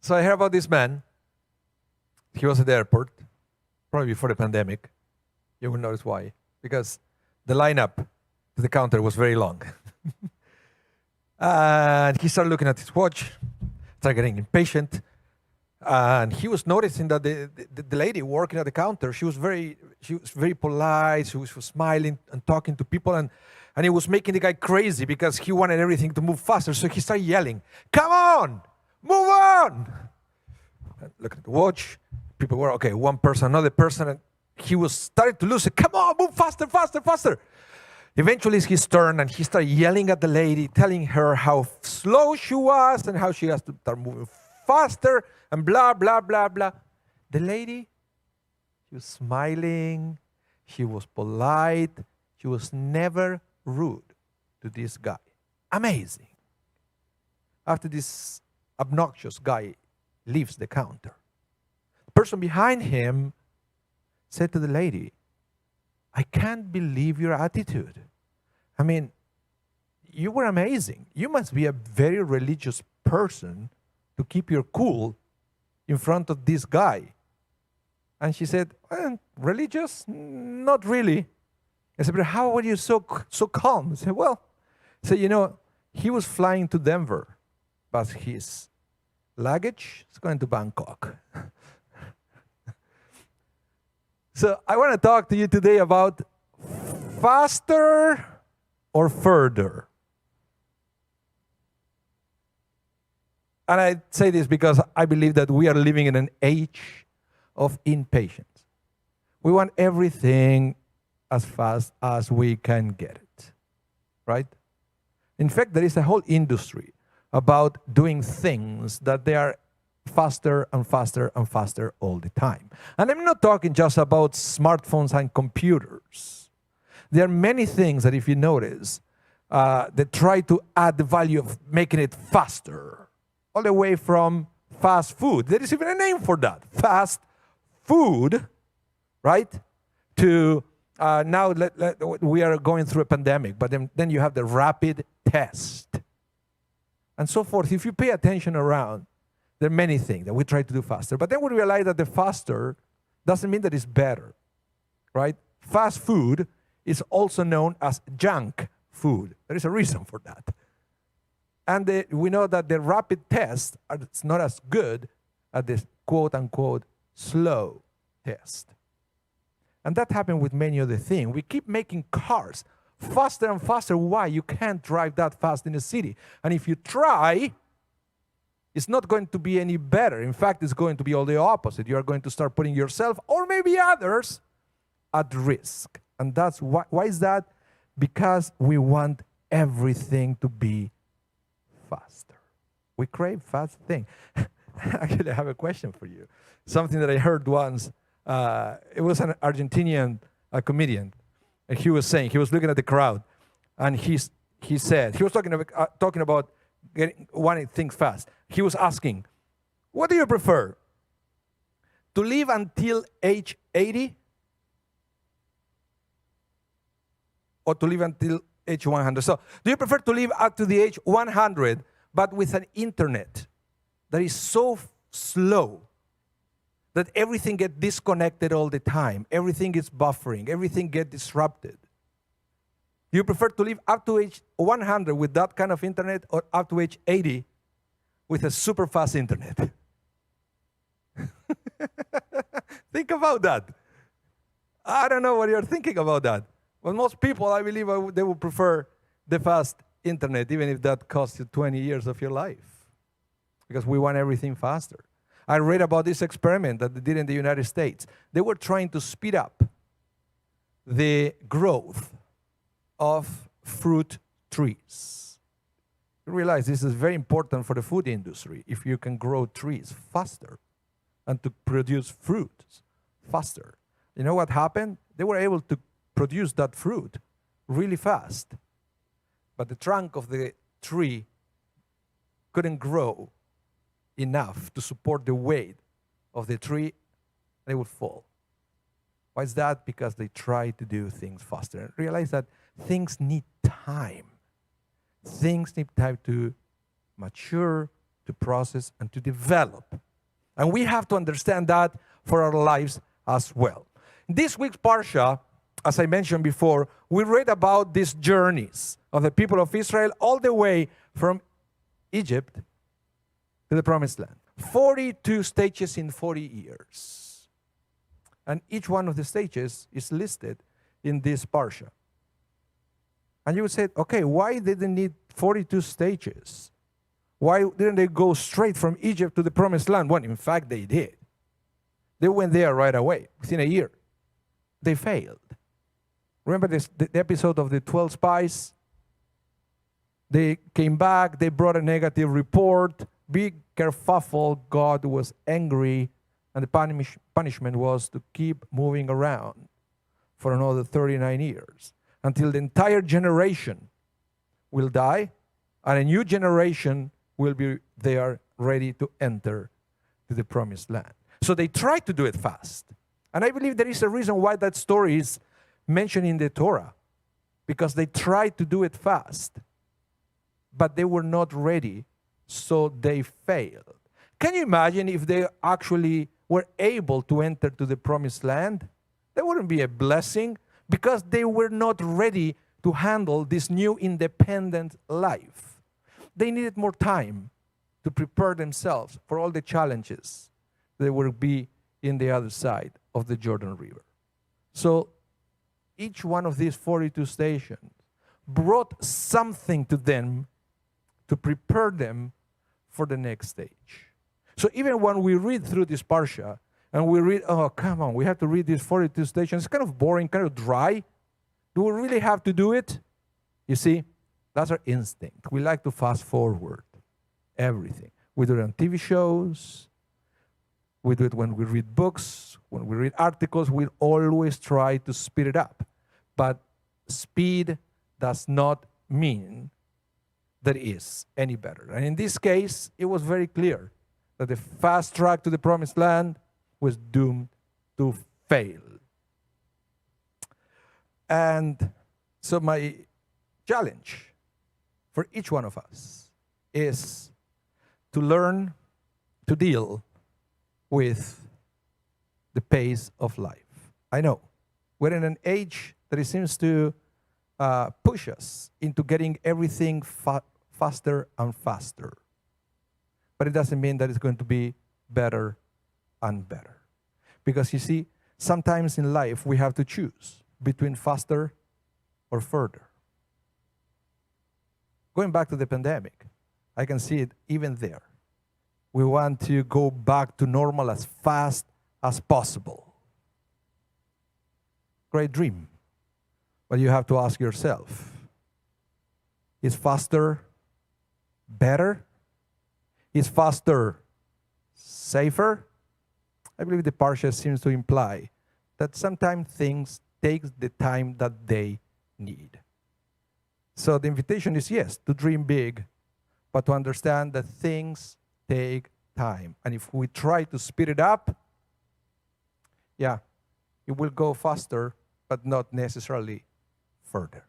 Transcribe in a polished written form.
So I heard about this man. He was at the airport, probably before the pandemic. You will notice why. Because the lineup to the counter was very long. And he started looking at his watch, started getting impatient. And he was noticing that the lady working at the counter, she was very polite. She was smiling and talking to people. And it was making the guy crazy because he wanted everything to move faster. So he started yelling, "Come on, move on!" And look at the watch. People were, okay, one person, another person. And he was starting to lose it. "Come on, move faster, faster, faster." Eventually it's his turn, and he started yelling at the lady, telling her how slow she was and how she has to start moving faster and blah, blah, blah, blah. The lady, she was smiling. She was polite. She was never rude to this guy. Amazing. After this obnoxious guy leaves the counter, the person behind him said to the lady, "I can't believe your attitude. I mean, you were amazing. You must be a very religious person to keep your cool in front of this guy." And she said, "Religious? Not really." I said, "But how were you so calm?" I said, "Well," he was flying to Denver, but his luggage is going to Bangkok. So I want to talk to you today about faster or further. And I say this because I believe that we are living in an age of impatience. We want everything as fast as we can get it, right? In fact, there is a whole industry about doing things that they are faster and faster and faster all the time. And I'm not talking just about smartphones and computers. There are many things that, if you notice, they try to add the value of making it faster, all the way from fast food. There is even a name for that, fast food, right? To now we are going through a pandemic, but then you have the rapid test and so forth. If you pay attention around, there are many things that we try to do faster. But then we realize that the faster doesn't mean that it's better, right? Fast food is also known as junk food. There is a reason for that. And we know that the rapid tests are not as good as the quote-unquote slow test. And that happened with many other things. We keep making cars faster and faster. Why? You can't drive that fast in the city. And if you try, it's not going to be any better. In fact, it's going to be all the opposite. You are going to start putting yourself or maybe others at risk. And that's why is that? Because we want everything to be faster. We crave fast things. Actually, I have a question for you. Something that I heard once. It was an Argentinian comedian. And he was looking at the crowd, and he said, he was talking about wanting things fast. He was asking, "What do you prefer? To live until age 80 or to live until age 100? So, do you prefer to live up to the age 100, but with an internet that is so slow that everything gets disconnected all the time, everything is buffering, everything gets disrupted? Do you prefer to live up to age 100 with that kind of internet, or up to age 80 with a super fast internet?" Think about that. I don't know what you're thinking about that. But most people, I believe, they would prefer the fast internet, even if that costs you 20 years of your life. Because we want everything faster. I read about this experiment that they did in the United States. They were trying to speed up the growth of fruit trees. You realize this is very important for the food industry. If you can grow trees faster and to produce fruits faster. You know what happened? They were able to produce that fruit really fast. But the trunk of the tree couldn't grow enough to support the weight of the tree. They would fall. Why is that? Because they try to do things faster and realize that things need time. Things need time to mature, to process, and to develop. And we have to understand that for our lives as well. This week's Parsha, as I mentioned before, we read about these journeys of the people of Israel all the way from Egypt to the Promised Land. 42 stages in 40 years. And each one of the stages is listed in this Parsha. And you would say, okay, why did they need 42 stages? Why didn't they go straight from Egypt to the Promised Land? Well, in fact, they did. They went there right away, within a year. They failed. Remember the episode of the 12 spies? They came back, they brought a negative report, big kerfuffle, God was angry, and the punishment was to keep moving around for another 39 years, until the entire generation will die, and a new generation will be there ready to enter to the Promised Land. So they tried to do it fast. And I believe there is a reason why that story is mentioned in the Torah, because they tried to do it fast, but they were not ready, so they failed. Can you imagine if they actually were able to enter to the Promised Land? That wouldn't be a blessing, because they were not ready to handle this new independent life. They needed more time to prepare themselves for all the challenges that would be in the other side of the Jordan River. So each one of these 42 stations brought something to them to prepare them for the next stage. So even when we read through this Parsha, and we read, oh, come on, we have to read these 42 stations, it's kind of boring, kind of dry. Do we really have to do it? You see, that's our instinct. We like to fast forward everything. We do it on TV shows. We do it when we read books, when we read articles. We always try to speed it up. But speed does not mean that it is any better. And in this case, it was very clear that the fast track to the Promised Land was doomed to fail. And so my challenge for each one of us is to learn to deal with the pace of life. I know we're in an age that it seems to push us into getting everything faster and faster. But it doesn't mean that it's going to be better and better. Because you see, sometimes in life we have to choose between faster or further. Going back to the pandemic, I can see it even there. We want to go back to normal as fast as possible. Great dream. But you have to ask yourself, is faster better? Is faster safer? I believe the Parsha seems to imply that sometimes things take the time that they need. So the invitation is, yes, to dream big, but to understand that things take time. And if we try to speed it up, yeah, it will go faster, but not necessarily further.